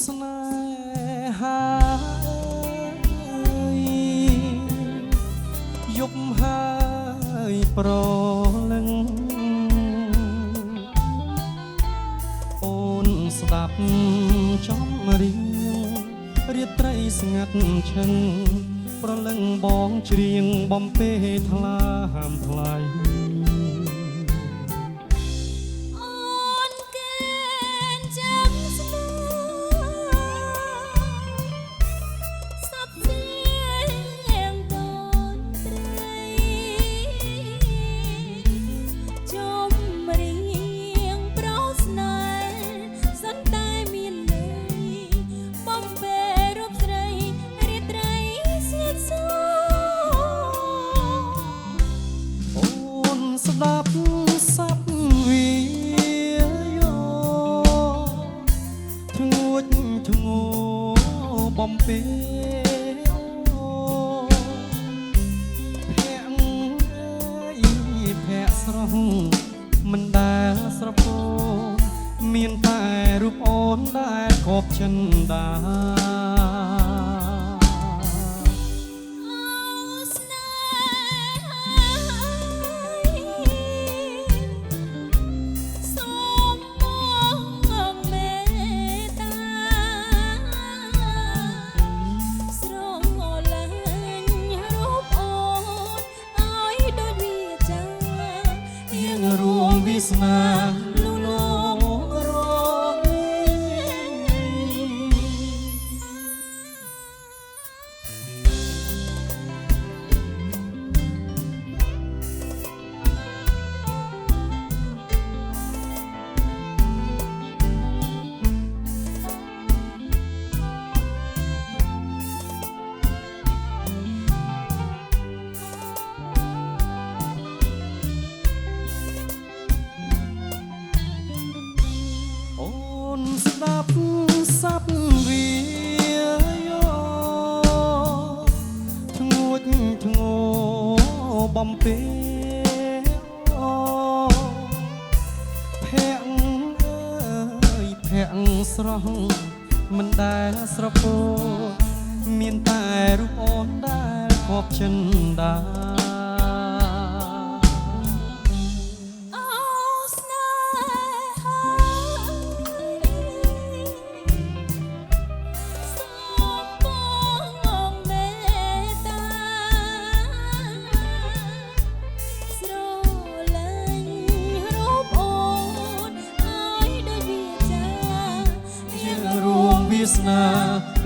ស្នេហាយប់ហើយប្រលឹងអូនស្ដាប់ចំរៀងរាត្រីស្ងាត់ឈឹងប្រលឹងបងច្រៀងបំពេថ្លាហាមថ្លៃស្ដាប់សັບវាយោធ្ងួចធ្ងោបំពេភ័ក្រភ័ក្រស្រស់មិនដែលស្រពោនមានតែរូបអូនដែលគប់ចិនដារួមវាសនាលូលងរស្ដាប់សັບវាយោធ្ងួចធ្ងោបំពេភ័ក្រភ័ក្រស្រស់មិនដែលស្រពោមានតែរូបអូនដែលគប់ចិនដាវាសនា